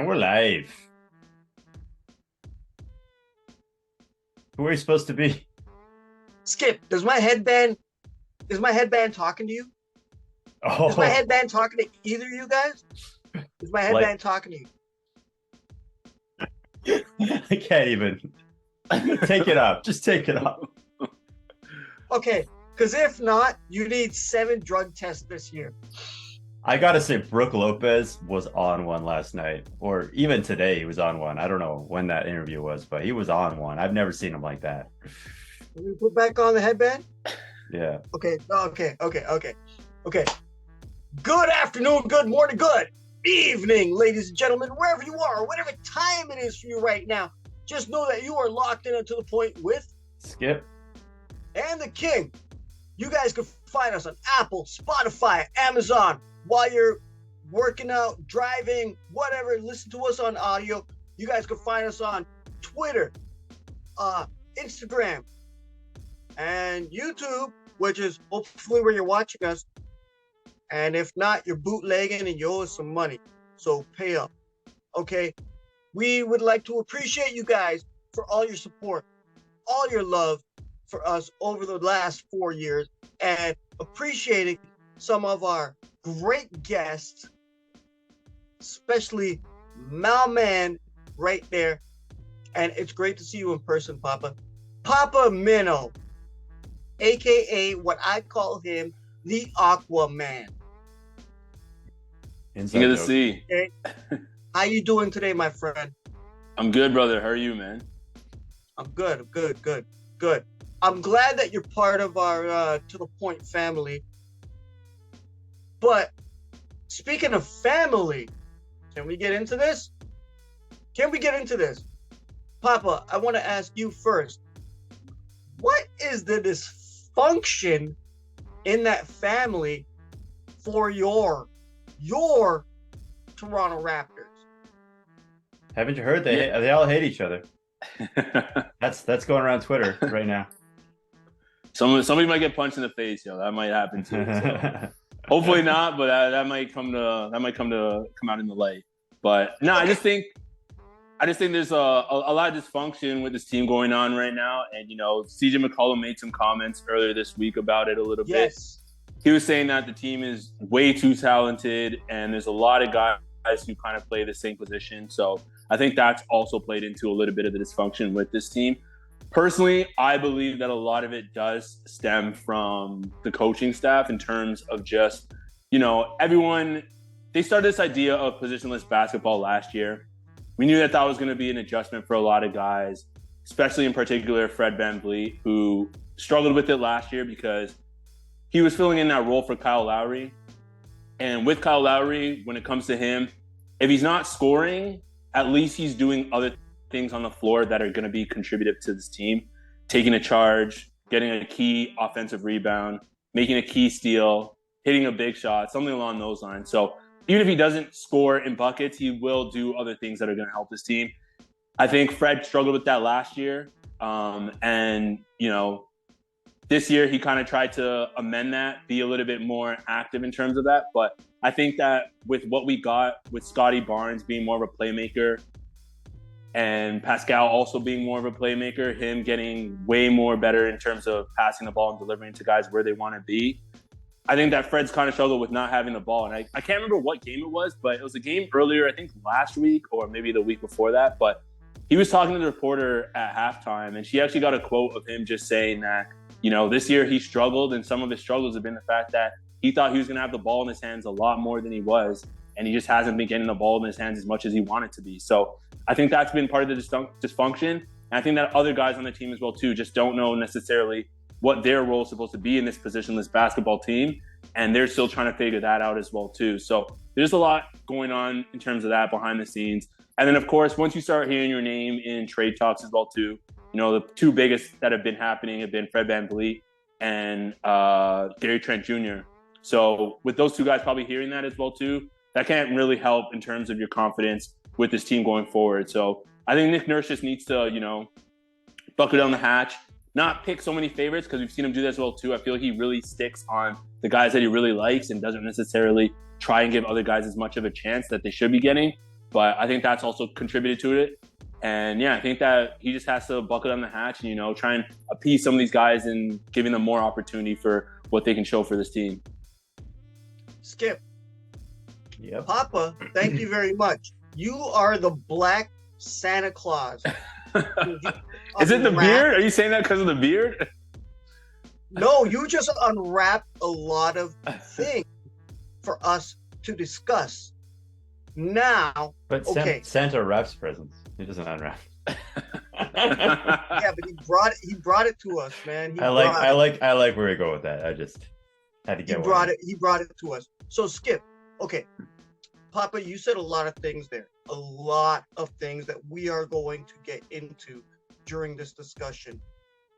And we're live. Who are you supposed to be? Skip, is my headband talking to you? Is my headband talking to either of you guys? Is my headband talking to you? I can't even. Take it up. Just take it up. Okay, because if not, you need 7 drug tests this year. I gotta say, Brooke Lopez was on one last night, or even today he was on one. I don't know when that interview was, but he was on one. I've never seen him like that. Can we put back on the headband? Yeah. Okay. Good afternoon, good morning, good evening, ladies and gentlemen, wherever you are, whatever time it is for you right now. Just know that you are locked in To The Point with Skip and the King. You guys can find us on Apple, Spotify, Amazon. While you're working out, driving, whatever, listen to us on audio. You guys can find us on Twitter, Instagram, and YouTube, which is hopefully where you're watching us. And if not, you're bootlegging and you owe us some money. So pay up. Okay? We would like to appreciate you guys for all your support, all your love for us over the last 4 years, and appreciating some of our great guests, especially Malman right there. And it's great to see you in person, Papa. Papa Minnow, aka what I call him, the Aquaman. King of the sea. Okay. How you doing today, my friend? I'm good, brother. How are you, man? I'm good. I'm glad that you're part of our To The Point family. But speaking of family, can we get into this? Papa, I want to ask you first. What is the dysfunction in that family for your Toronto Raptors? Haven't you heard? They all hate each other. That's going around Twitter right now. Somebody might get punched in the face, yo. That might happen too. So. Hopefully not, but that might come out in the light. But no, I just think there's a lot of dysfunction with this team going on right now. And CJ McCollum made some comments earlier this week about it a little bit. He was saying that the team is way too talented and there's a lot of guys who kind of play the same position. So I think that's also played into a little bit of the dysfunction with this team. Personally, I believe that a lot of it does stem from the coaching staff in terms of just, everyone, they started this idea of positionless basketball last year. We knew that was going to be an adjustment for a lot of guys, especially in particular Fred VanVleet, who struggled with it last year because he was filling in that role for Kyle Lowry. And with Kyle Lowry, when it comes to him, if he's not scoring, at least he's doing other things on the floor that are going to be contributive to this team, taking a charge, getting a key offensive rebound, making a key steal, hitting a big shot, something along those lines. So even if he doesn't score in buckets, he will do other things that are going to help this team. I think Fred struggled with that last year. This year he kind of tried to amend that, be a little bit more active in terms of that. But I think that with what we got with Scotty Barnes being more of a playmaker and Pascal also being more of a playmaker, him getting way more better in terms of passing the ball and delivering to guys where they want to be. I think that Fred's kind of struggled with not having the ball. And I can't remember what game it was, but it was a game earlier, I think last week or maybe the week before that. But he was talking to the reporter at halftime, and she actually got a quote of him just saying that, this year he struggled, and some of his struggles have been the fact that he thought he was going to have the ball in his hands a lot more than he was, and he just hasn't been getting the ball in his hands as much as he wanted to be. So I think that's been part of the dysfunction. And I think that other guys on the team as well, too, just don't know necessarily what their role is supposed to be in this positionless basketball team. And they're still trying to figure that out as well, too. So there's a lot going on in terms of that behind the scenes. And then, of course, once you start hearing your name in trade talks as well, too, the two biggest that have been happening have been Fred VanVleet and Gary Trent Jr. So with those two guys probably hearing that as well, too, that can't really help in terms of your confidence with this team going forward. So I think Nick Nurse just needs to, buckle down the hatch, not pick so many favorites, because we've seen him do that as well too. I feel like he really sticks on the guys that he really likes and doesn't necessarily try and give other guys as much of a chance that they should be getting. But I think that's also contributed to it. And yeah, I think that he just has to buckle down the hatch and, try and appease some of these guys and giving them more opportunity for what they can show for this team. Skip. Yep. Papa, thank you very much. You are the Black Santa Claus. Is it the beard? Are you saying that because of the beard? No, you just unwrapped a lot of things for us to discuss. Now, but okay. Santa wraps presents. He doesn't unwrap. Yeah, but he brought it to us, man. I like where we go with that. I just had to get He brought it to us. So Skip, okay. Papa, you said a lot of things there. A lot of things that we are going to get into during this discussion.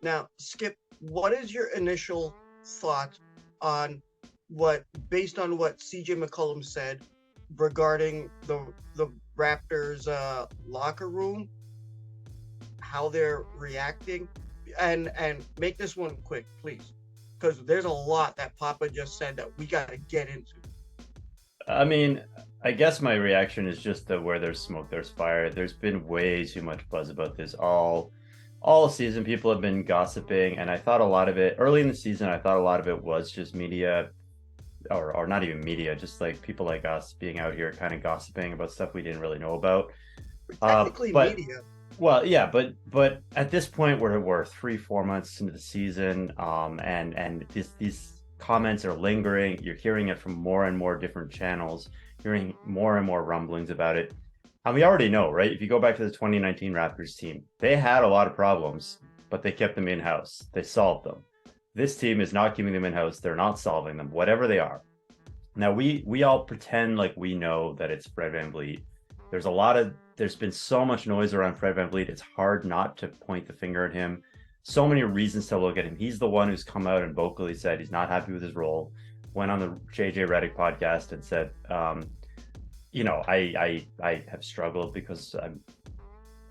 Now, Skip, what is your initial thought on based on what CJ McCollum said regarding the Raptors locker room, how they're reacting, and make this one quick, please, because there's a lot that Papa just said that we got to get into. I mean, I guess my reaction is just that where there's smoke, there's fire. There's been way too much buzz about this all season. People have been gossiping, and I thought a lot of it early in the season. I thought a lot of it was just media, or not even media, just like people like us being out here kind of gossiping about stuff we didn't really know about. Technically, media. Well, yeah, but at this point, we're 3-4 months into the season, and these comments are lingering. You're hearing it from more and more different channels, hearing more and more rumblings about it. And we already know, right? If you go back to the 2019 Raptors team, they had a lot of problems, but they kept them in-house. They solved them. This team is not keeping them in-house. They're not solving them, whatever they are. Now, we all pretend like we know that it's Fred VanVleet. There's been so much noise around Fred VanVleet. It's hard not to point the finger at him. So many reasons to look at him. He's the one who's come out and vocally said he's not happy with his role. Went on the JJ Redick podcast and said, I have struggled because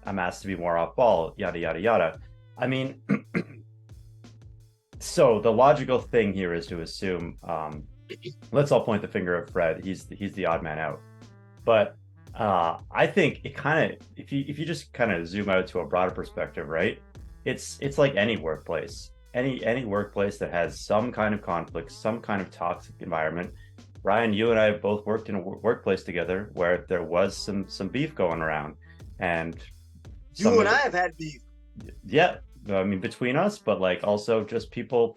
I'm asked to be more off ball, yada, yada, yada. I mean, so the logical thing here is to assume, let's all point the finger at Fred. He's the odd man out. But I think it kind of, if you just kind of zoom out to a broader perspective, right? It's like any workplace, any workplace that has some kind of conflict, some kind of toxic environment. Ryan, you and I have both worked in a workplace together where there was some beef going around, and you and I have had beef. Yeah, I mean between us, but like also just people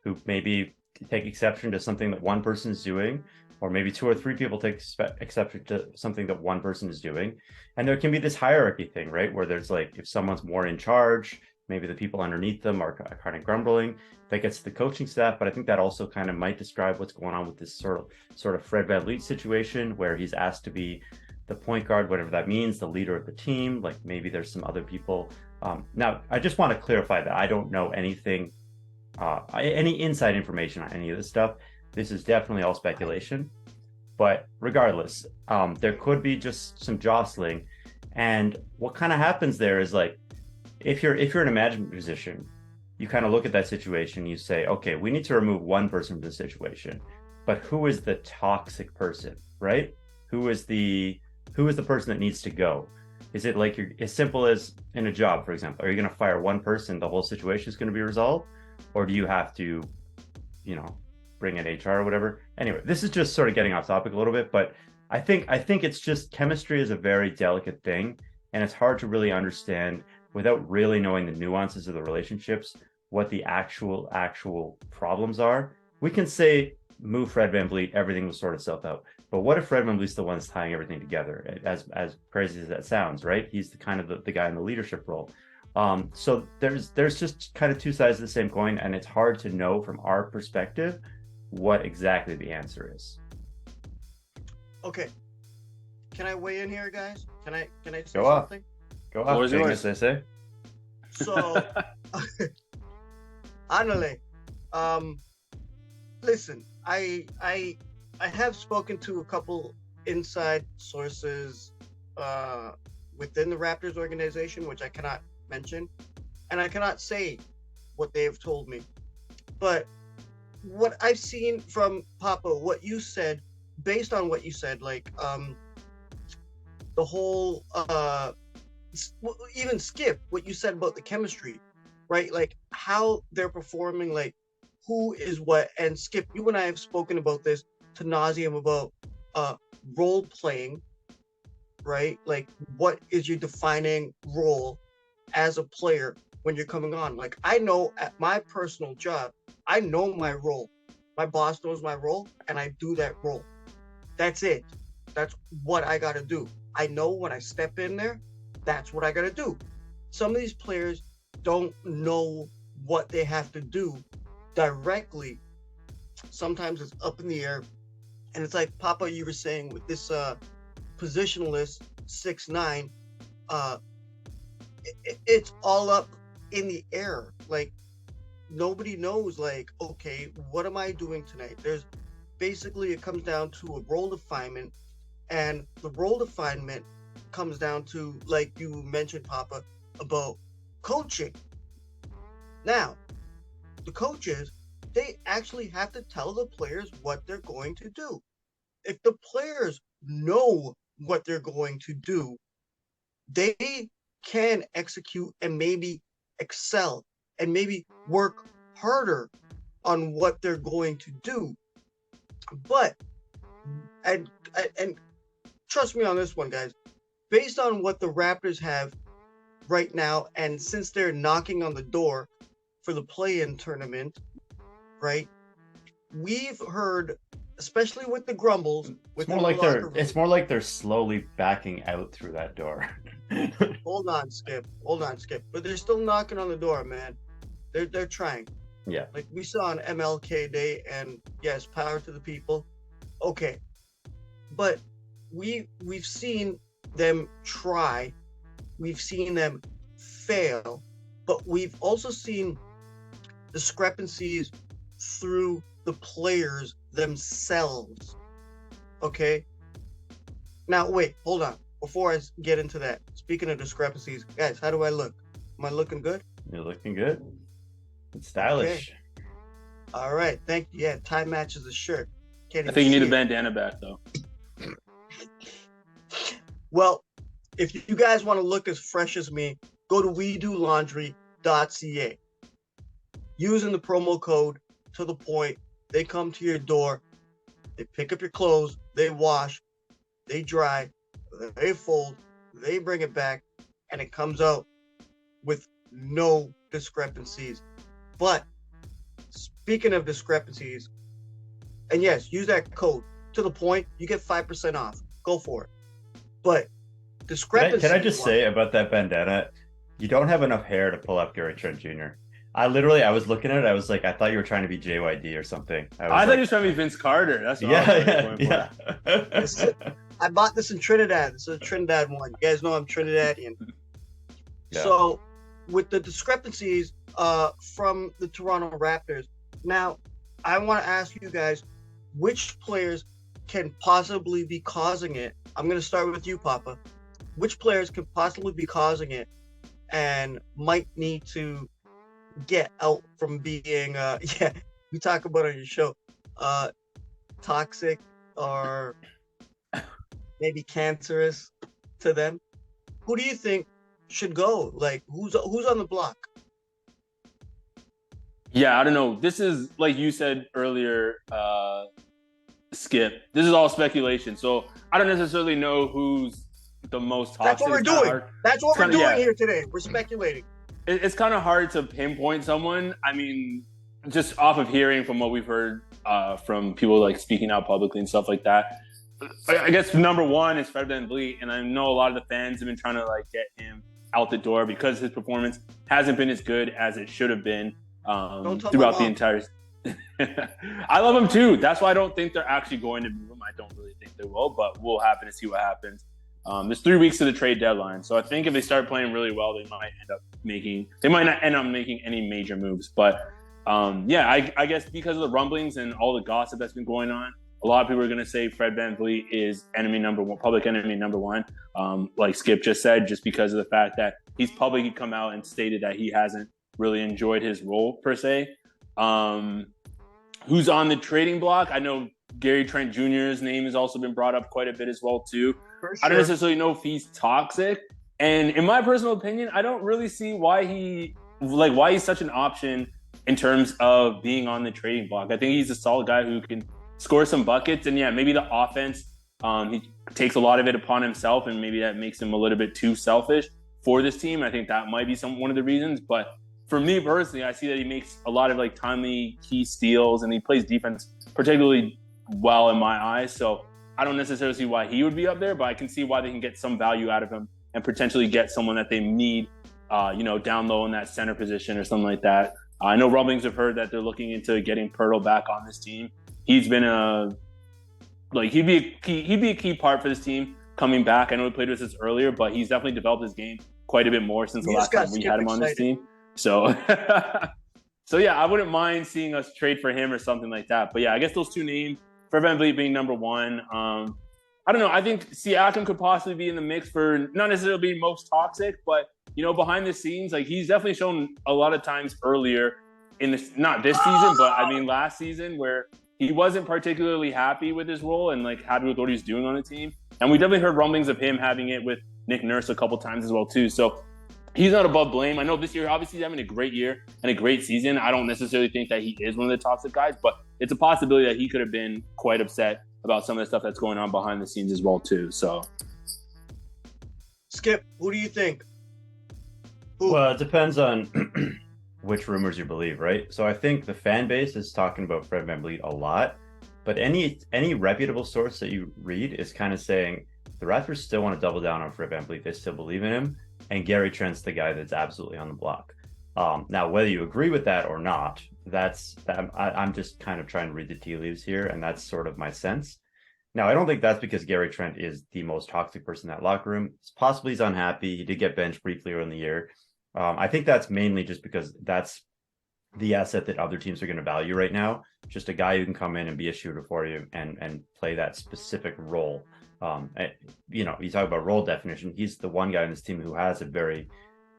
who maybe take exception to something that one person is doing, or maybe 2 or 3 people take exception to something that one person is doing. And there can be this hierarchy thing, right? Where there's like, if someone's more in charge, maybe the people underneath them are kind of grumbling. That gets to the coaching staff, but I think that also kind of might describe what's going on with this sort of Fred VanVleet situation, where he's asked to be the point guard, whatever that means, the leader of the team. Like maybe there's some other people. Now, I just want to clarify that I don't know anything, any inside information on any of this stuff. This is definitely all speculation, but regardless, there could be just some jostling. And what kind of happens there is like, if you're in a management position, you kind of look at that situation, you say, okay, we need to remove one person from the situation, but who is the toxic person, right? Who is the person that needs to go? Is it like as simple as in a job, for example? Are you going to fire one person, the whole situation is going to be resolved? Or do you have to, bring in HR or whatever? Anyway, this is just sort of getting off topic a little bit, but I think it's just chemistry is a very delicate thing, and it's hard to really understand without really knowing the nuances of the relationships, what the actual problems are. We can say, move Fred VanVleet, everything will sort itself out. But what if Fred VanVleet's the one that's tying everything together? As crazy as that sounds, right? He's the kind of the guy in the leadership role. So there's just kind of two sides of the same coin, and it's hard to know from our perspective what exactly the answer is. Okay. Can I weigh in here, guys? Can I say Go something? Go off, as they say. So, Anale, listen, I have spoken to a couple inside sources within the Raptors organization, which I cannot mention, and I cannot say what they have told me. But what I've seen from Papa, what you said, based on what you said, like the whole even Skip, what you said about the chemistry, right? Like how they're performing, like who is what. And Skip, you and I have spoken about this to nauseum about role playing, right? Like what is your defining role as a player when you're coming on? Like I know at my personal job, I know my role. My boss knows my role, and I do that role. That's it. That's what I got to do. I know when I step in there, that's what I got to do. Some of these players don't know what they have to do directly. Sometimes it's up in the air. And it's like, Papa, you were saying with this positionless 6'9", it's all up in the air. Like, nobody knows, like, okay, what am I doing tonight? There's basically, it comes down to a role definement. And the role definement comes down to, like you mentioned, Papa, about coaching. Now, the coaches, they actually have to tell the players what they're going to do. If the players know what they're going to do, they can execute and maybe excel and maybe work harder on what they're going to do. But, and trust me on this one, guys, based on what the Raptors have right now, and since they're knocking on the door for the play-in tournament, right? We've heard, especially with the grumbles, it's more like they're slowly backing out through that door. Hold on, Skip. But they're still knocking on the door, man. They're trying. Yeah. Like we saw on MLK Day, and yes, power to the people. Okay. But we've seen them try, we've seen them fail, but we've also seen discrepancies through the players themselves. Okay? Now, wait, hold on. Before I get into that, speaking of discrepancies, guys, how do I look? Am I looking good? You're looking good. It's stylish. Okay. All right, thank you. Yeah, tie matches the shirt. I think you need a bandana back, though. Well, if you guys want to look as fresh as me, go to wedolaundry.ca. Using the promo code to the point, they come to your door, they pick up your clothes, they wash, they dry, they fold, they bring it back, and it comes out with no discrepancies. But speaking of discrepancies, and yes, use that code to the point, you get 5% off. Go for it. But discrepancies. Can I just say about that bandana? You don't have enough hair to pull up Gary Trent Jr. I was looking at it. I was like, I thought you were trying to be JYD or something. I thought you were trying to be Vince Carter. That's what yeah. I bought this in Trinidad. This is a Trinidad one. You guys know I'm Trinidadian. Yeah. So with the discrepancies from the Toronto Raptors, now I want to ask you guys, which players can possibly be causing it? I'm going to start with you, Papa. Which players could possibly be causing it and might need to get out from being, we talk about it on your show, toxic or maybe cancerous to them? Who do you think should go? Like, who's on the block? Yeah, I don't know. This is, like you said earlier, Skip, this is all speculation. So I don't necessarily know who's the most toxic. That's what we're doing. That's what we're doing here today. We're speculating. It's kind of hard to pinpoint someone. I mean, just off of hearing from what we've heard from people like speaking out publicly and stuff like that. I guess number one is Fred VanVleet, and I know a lot of the fans have been trying to like get him out the door because his performance hasn't been as good as it should have been throughout the entire. I love him too. That's why I don't think they're actually going to move him. I don't really think they will, but we'll happen to see what happens. There's 3 weeks to the trade deadline, so I think if they start playing really well, they might not end up making any major moves. But I guess because of the rumblings and all the gossip that's been going on, a lot of people are going to say Fred VanVleet is enemy number one, public enemy number one. Like Skip just said, just because of the fact that he's publicly come out and stated that he hasn't really enjoyed his role per se. Who's on the trading block? I know Gary Trent Jr.'s name has also been brought up quite a bit as well too. I don't necessarily know if he's toxic. And in my personal opinion, I don't really see why he's such an option in terms of being on the trading block. I think he's a solid guy who can score some buckets. And yeah, maybe the offense, he takes a lot of it upon himself, and maybe that makes him a little bit too selfish for this team. I think that might be one of the reasons. But for me personally, I see that he makes a lot of like timely key steals, and he plays defense particularly well in my eyes. So I don't necessarily see why he would be up there, but I can see why they can get some value out of him and potentially get someone that they need, down low in that center position or something like that. I know rumblings have heard that they're looking into getting Pirtle back on this team. He's been he'd be a key part for this team coming back. I know he played with us earlier, but he's definitely developed his game quite a bit more since the last time we had him on this team. So, so yeah, I wouldn't mind seeing us trade for him or something like that. But yeah, I guess those two names, for VanVleet being number one. I don't know. I think Siakam could possibly be in the mix for not necessarily being most toxic, but behind the scenes, like he's definitely shown a lot of times earlier in this, not this season, but I mean last season, where he wasn't particularly happy with his role and like happy with what he's doing on the team. And we definitely heard rumblings of him having it with Nick Nurse a couple times as well too. So he's not above blame. I know this year, obviously, he's having a great year and a great season. I don't necessarily think that he is one of the toxic guys, but it's a possibility that he could have been quite upset about some of the stuff that's going on behind the scenes as well too. So, Skip, who do you think? Who? Well, it depends on which rumors you believe, right? So I think the fan base is talking about Fred VanVleet a lot, but any reputable source that you read is kind of saying the Raptors still want to double down on Fred VanVleet. They still believe in him, and Gary Trent's the guy that's absolutely on the block. Now, whether you agree with that or not, I'm just kind of trying to read the tea leaves here, and that's sort of my sense. Now, I don't think that's because Gary Trent is the most toxic person in that locker room. Possibly he's unhappy. He did get benched briefly early in the year. I think that's mainly just because that's the asset that other teams are going to value right now. Just a guy who can come in and be a shooter for you and play that specific role. You talk about role definition. He's the one guy on this team who has a very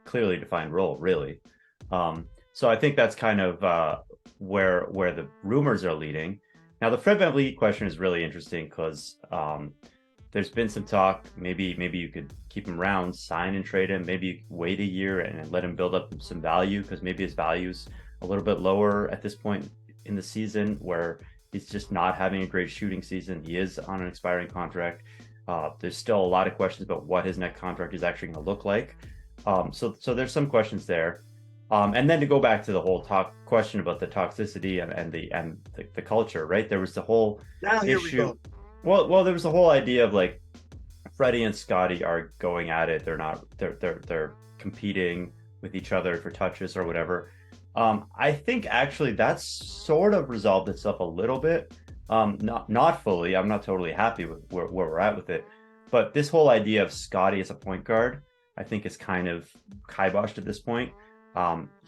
clearly defined role, really. So I think that's kind of where the rumors are leading. Now, the Fred VanVleet question is really interesting because there's been some talk. Maybe you could keep him around, sign and trade him. Maybe you could wait a year and let him build up some value, because maybe his value's a little bit lower at this point in the season, where he's just not having a great shooting season. He is on an expiring contract. There's still a lot of questions about what his next contract is actually going to look like. So there's some questions there. And then to go back to the whole question about the toxicity and the culture, right? There was the whole issue. Well, there was the whole idea of like Freddie and Scotty are going at it. They're competing with each other for touches or whatever. I think actually that's sort of resolved itself a little bit. Not fully. I'm not totally happy with where we're at with it. But this whole idea of Scotty as a point guard, I think is kind of kiboshed at this point.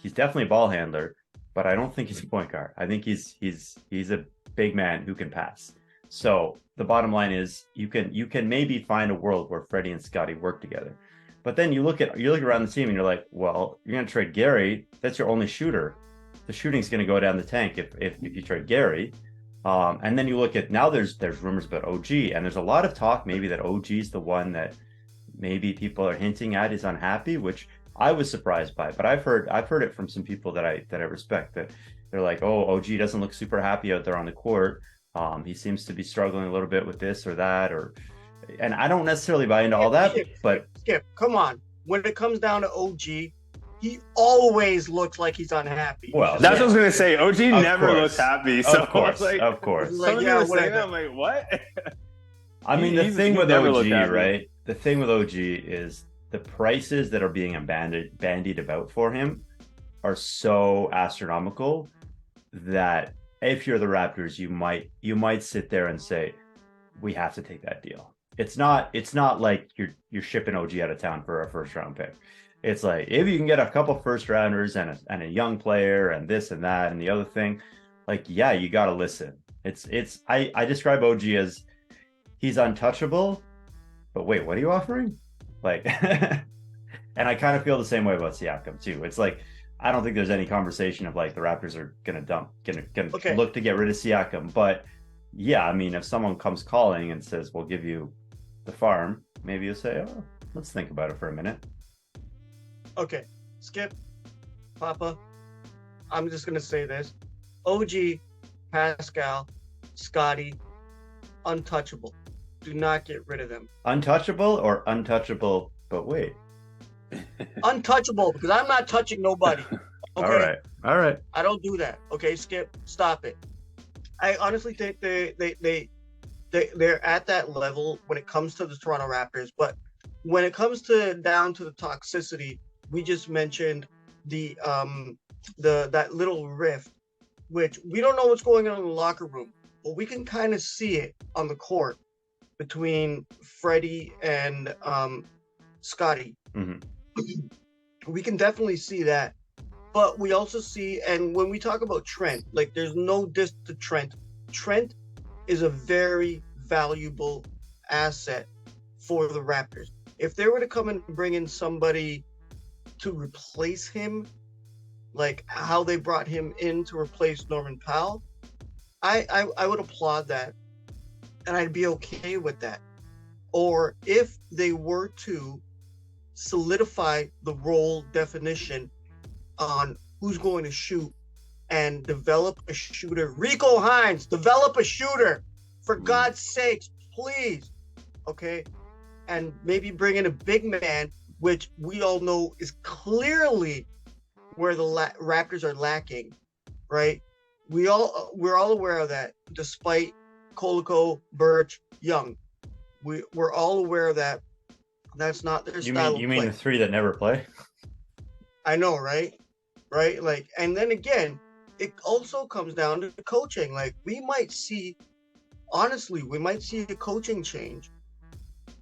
He's definitely a ball handler, but I don't think he's a point guard. I think he's a big man who can pass. So the bottom line is you can maybe find a world where Freddie and Scotty work together. But then you look around the team and you're like, well, you're going to trade Gary. That's your only shooter. The shooting's going to go down the tank if you trade Gary. And then you look at now there's rumors about OG, and there's a lot of talk maybe that OG's the one that maybe people are hinting at is unhappy, which I was surprised by. But I've heard it from some people that I respect, that they're like, oh, OG doesn't look super happy out there on the court. He seems to be struggling a little bit with this or that, and I don't necessarily buy into all that. But Skip, come on. When it comes down to OG, he always looks like he's unhappy. Well, that's what I was gonna say. OG never looks happy. So of course. Like, yeah, whatever. I'm like, what? I mean, the thing with OG, right? The thing with OG is the prices that are being bandied about for him are so astronomical that if you're the Raptors, you might sit there and say, we have to take that deal. It's not like you're shipping OG out of town for a first round pick. It's like, if you can get a couple first rounders and a young player and this and that and the other thing, like, yeah, you got to listen. I describe OG as he's untouchable, but wait, what are you offering? Like, and I kind of feel the same way about Siakam too. It's like, I don't think there's any conversation of like the Raptors are gonna look to get rid of Siakam. But yeah, I mean, if someone comes calling and says we'll give you the farm, maybe you'll say, oh, let's think about it for a minute. Okay, Skip, Papa, I'm just gonna say this: OG, Pascal, Scotty, untouchable. Do not get rid of them. Untouchable or untouchable? But wait. Untouchable, because I'm not touching nobody. Okay? All right. I don't do that. Okay, Skip, stop it. I honestly think they're at that level when it comes to the Toronto Raptors, but when it comes to down to the toxicity, we just mentioned that little rift, which we don't know what's going on in the locker room, but we can kind of see it on the court between Freddie and Scotty. Mm-hmm. We can definitely see that. But we also see, and when we talk about Trent, like there's no diss to Trent. Trent is a very valuable asset for the Raptors. If they were to come and bring in somebody to replace him, like how they brought him in to replace Norman Powell, I would applaud that, and I'd be okay with that. Or if they were to solidify the role definition on who's going to shoot and develop a shooter. Rico Hines, develop a shooter. For God's sakes, please. Okay? And maybe bring in a big man, which we all know is clearly where the Raptors are lacking, right? We're all aware of that, despite Koloko, Birch, Young. We're all aware of that. That's not their style of play. You mean the three that never play? I know, right? Right? Like, and then again, it also comes down to coaching. Like, we might see a coaching change.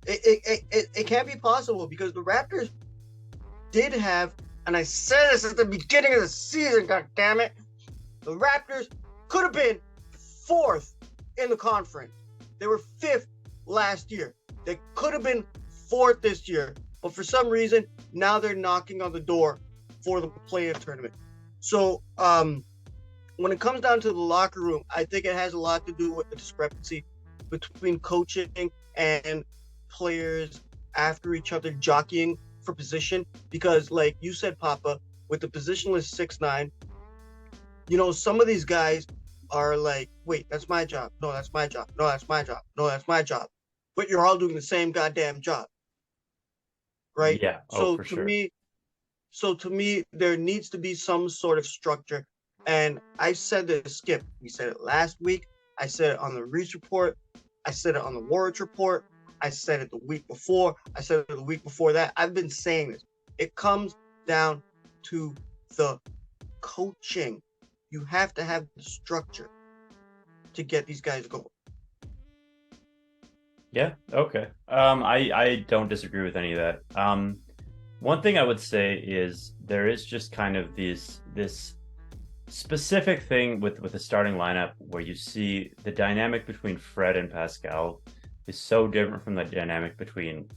It can't be possible because the Raptors did have, and I said this at the beginning of the season, god damn it, the Raptors could have been 4th in the conference. They were 5th last year. They could have been 4th this year, but for some reason now they're knocking on the door for the play-in tournament. So when it comes down to the locker room, I think it has a lot to do with the discrepancy between coaching and players after each other jockeying for position. Because like you said, Papa, with the positionless 6'9", some of these guys are like, wait, that's my job. No, that's my job. No, that's my job. No, that's my job. But you're all doing the same goddamn job. Right? Yeah. So to me, there needs to be some sort of structure. And I said this, Skip. We said it last week. I said it on the Reach Report. I said it on the Warwick Report. I said it the week before. I said it the week before that. I've been saying this. It comes down to the coaching. You have to have the structure to get these guys going. Yeah. Okay. I don't disagree with any of that. One thing I would say is there is just kind of this specific thing with the starting lineup where you see the dynamic between Fred and Pascal is so different from the dynamic between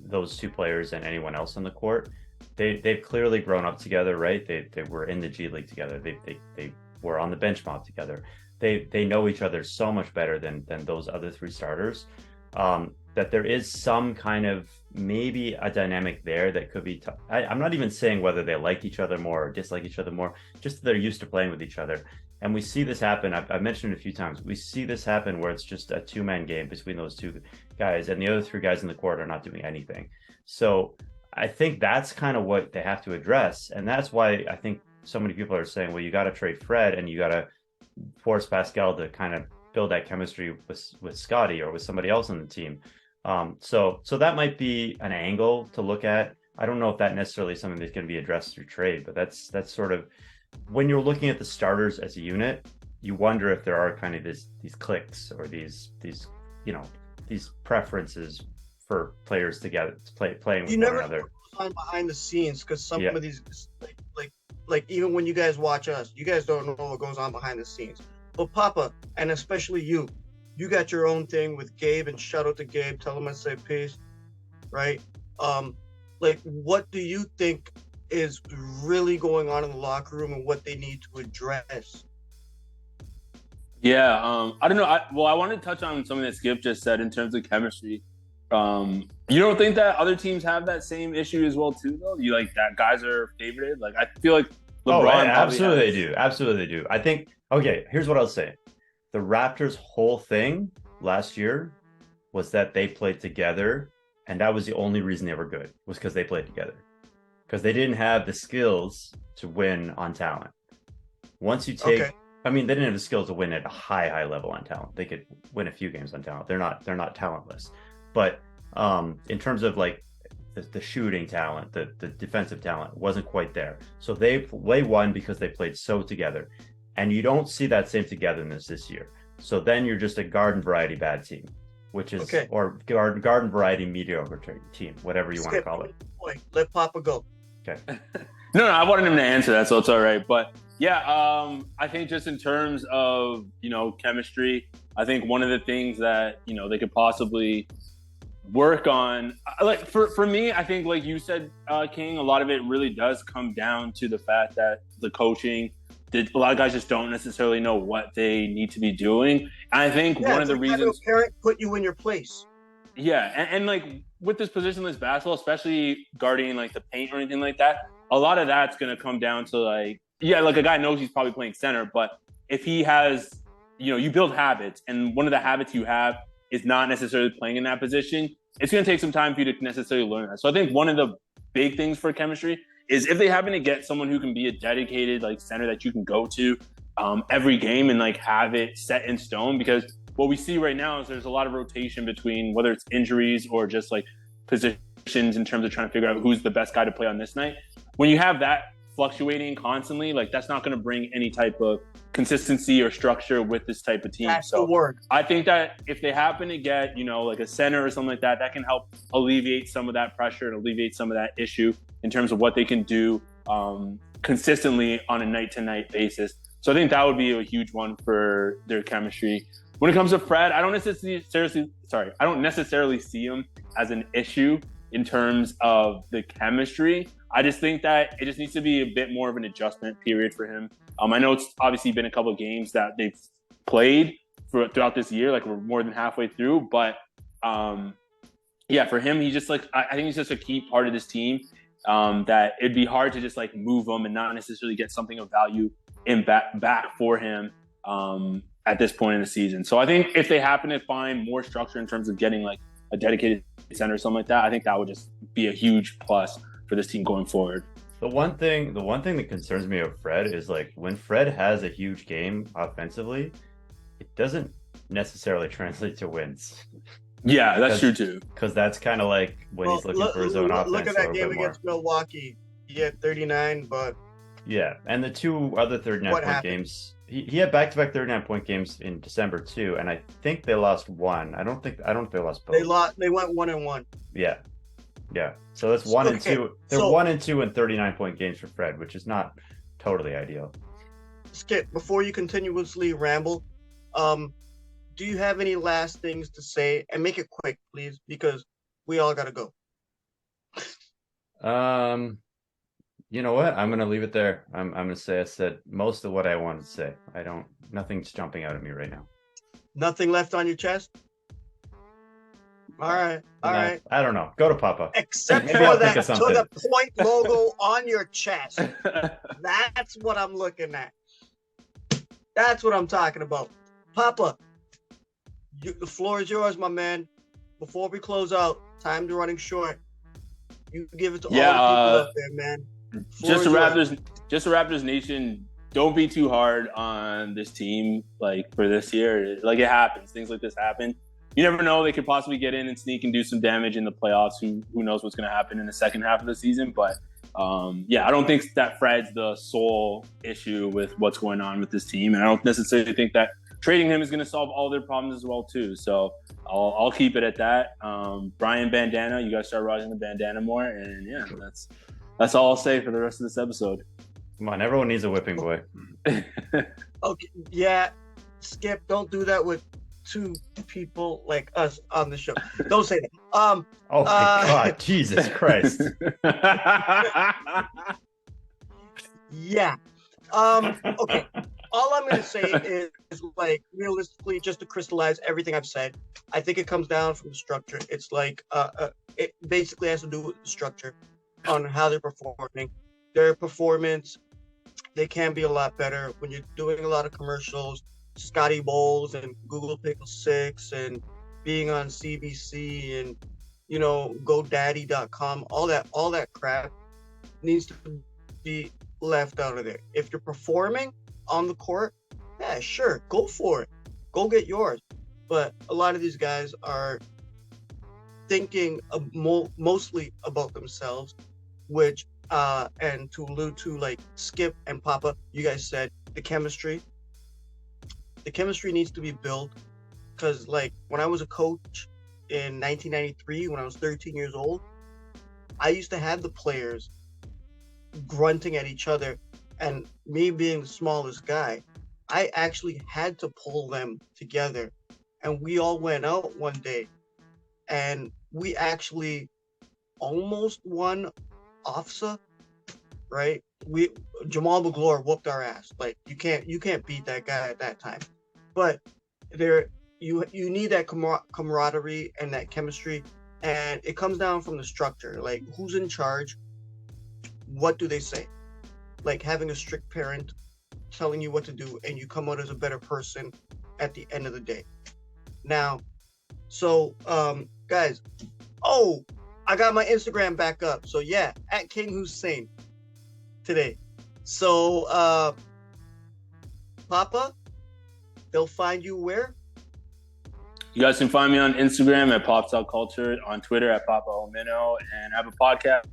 those two players and anyone else on the court. They've clearly grown up together, right? They were in the G League together. They were on the bench mob together. They know each other so much better than those other three starters. That there is some kind of maybe a dynamic there that could be I'm not even saying whether they like each other more or dislike each other more, just that they're used to playing with each other. And we see this happen. I've mentioned it a few times. We see this happen where it's just a two-man game between those two guys and the other three guys in the court are not doing anything. So I think that's kind of what they have to address. And that's why I think so many people are saying, well, you got to trade Fred and you got to force Pascal to kind of build that chemistry with Scotty or with somebody else on the team. So that might be an angle to look at. I don't know if that necessarily is something that's going to be addressed through trade, but that's sort of when you're looking at the starters as a unit, you wonder if there are kind of these cliques or these preferences for players together playing with one another. You never know behind the scenes because some of these like even when you guys watch us, you guys don't know what goes on behind the scenes. But Papa, and especially you got your own thing with Gabe, and shout out to Gabe. Tell him I say peace, right? Like, what do you think is really going on in the locker room and what they need to address? Yeah, I don't know. I want to touch on something that Skip just said in terms of chemistry. You don't think that other teams have that same issue as well too, though? You like that guys are favorited? Like I feel like LeBron absolutely they do. Absolutely they do. I think here's what I'll say. The Raptors' whole thing last year was that they played together, and that was the only reason they were good, was because they played together. Because they didn't have the skills to win on talent. Once you take they didn't have the skills to win at a high level on talent. They could win a few games on talent. They're not talentless. But in terms of like the shooting talent, the defensive talent wasn't quite there. So they won because they played so together. And you don't see that same togetherness this year. So then you're just a garden variety bad team, which is or garden variety mediocre team, whatever you want to call it. Let Papa go. Okay. No, I wanted him to answer that, so it's all right. But yeah, I think just in terms of, chemistry, I think one of the things that, they could possibly work on, like for me, I think like you said, King, a lot of it really does come down to the fact that the coaching, a lot of guys just don't necessarily know what they need to be doing. And I think one of the reasons a parent put you in your place. Yeah, and like with this positionless basketball, especially guarding like the paint or anything like that, a lot of that's going to come down to like a guy knows he's probably playing center, but if he has, you build habits, and one of the habits you have is not necessarily playing in that position, it's going to take some time for you to necessarily learn that. So I think one of the big things for chemistry is if they happen to get someone who can be a dedicated like center that you can go to every game and like have it set in stone, because what we see right now is there's a lot of rotation between whether it's injuries or just like positions in terms of trying to figure out who's the best guy to play on this night. When you have that fluctuating constantly, like that's not going to bring any type of consistency or structure with this type of team. That's the word. I think that if they happen to get, like a center or something like that, that can help alleviate some of that pressure and alleviate some of that issue in terms of what they can do consistently on a night-to-night basis. So I think that would be a huge one for their chemistry. When it comes to Fred, I don't necessarily see him as an issue in terms of the chemistry. I just think that it just needs to be a bit more of an adjustment period for him. I know it's obviously been a couple of games that they've played throughout this year, like we're more than halfway through. But for him, he's just like, I think he's just a key part of this team. That it'd be hard to just like move him and not necessarily get something of value back for him at this point in the season. So I think if they happen to find more structure in terms of getting like a dedicated center or something like that, I think that would just be a huge plus for this team going forward. The one thing that concerns me of Fred is like when Fred has a huge game offensively, it doesn't necessarily translate to wins. Yeah, that's true too. Because that's kind of like when he's looking for his own offense. Look at that game against Milwaukee. He had 39, but yeah, and the two other 39-point games. He had back-to-back 39-point games in December too, and I think they lost one. I don't think they lost both. They went 1-1. Yeah. So that's 1 and 2. They're 1 and 2 in 39-point games for Fred, which is not totally ideal. Skip, before you continuously ramble, do you have any last things to say? And make it quick, please, because we all gotta go. You know what? I'm gonna leave it there. I'm gonna say I said most of what I wanted to say. Nothing's jumping out at me right now. Nothing left on your chest? All right. I don't know. Go to Papa. Except for that to the point logo on your chest. That's what I'm looking at. That's what I'm talking about. Papa, the floor is yours, my man. Before we close out, time to running short. You give it to all the people out there, man. Just the Raptors Nation, don't be too hard on this team. Like for this year, like it happens. Things like this happen. You never know. They could possibly get in and sneak and do some damage in the playoffs. Who knows what's going to happen in the second half of the season? But I don't think that Fred's the sole issue with what's going on with this team, and I don't necessarily think that trading him is going to solve all their problems as well too. So I'll keep it at that. Brian Bandana, you guys start rocking the bandana more, and yeah, that's all I'll say for the rest of this episode. Come on, everyone needs a whipping boy. Okay, yeah, Skip, don't do that with two people like us on the show. Don't say that. Oh my God, Jesus Christ. Yeah. Okay. all I'm going to say is like realistically, just to crystallize everything I've said, I think it comes down from the structure. It's like it basically has to do with the structure on how they're performing. Their performance, they can be a lot better when you're doing a lot of commercials, Scotty Bowls and Google Pickle 6 and being on CBC and GoDaddy.com, all that crap needs to be left out of there. If you're performing on the court, yeah, sure, go for it. Go get yours. But a lot of these guys are thinking mostly about themselves, which, and to allude to like Skip and Papa, you guys said the chemistry needs to be built. Because like when I was a coach in 1993, when I was 13 years old, I used to have the players grunting at each other, and me being the smallest guy, I actually had to pull them together, and we all went out one day and we actually almost won OFSA, right? Jamal McGlure whooped our ass. Like you can't beat that guy at that time. But you need that camaraderie and that chemistry, and it comes down from the structure. Like who's in charge? What do they say? Like having a strict parent telling you what to do, and you come out as a better person at the end of the day. Now, so guys, I got my Instagram back up. So yeah, at King Hussein today. So Papa, they'll find you where? You guys can find me on Instagram at Pops.Culture, on Twitter at Papa Omino, and I have a podcast,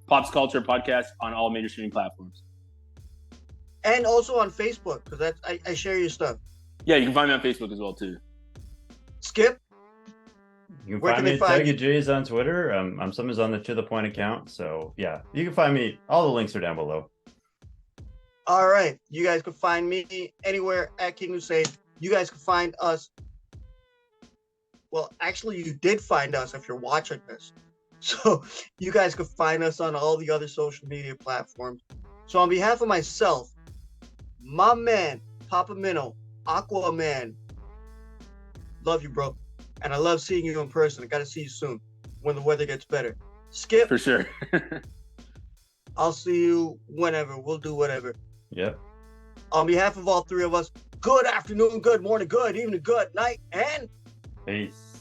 Pops Culture Podcast on all major streaming platforms. And also on Facebook, because I share your stuff. Yeah, you can find me on Facebook as well too. Skip? You can find me at Tuggy on Twitter. I'm sometimes on the To The Point account. So yeah, you can find me. All the links are down below. All right. You guys can find me anywhere at King Hussein. You guys can find us. Well, actually, you did find us if you're watching this. So you guys can find us on all the other social media platforms. So on behalf of myself, my man, Papa Minnow, Aquaman, love you, bro. And I love seeing you in person. I got to see you soon when the weather gets better. Skip. For sure. I'll see you whenever. We'll do whatever. Yep. On behalf of all three of us, good afternoon, good morning, good evening, good night, and peace.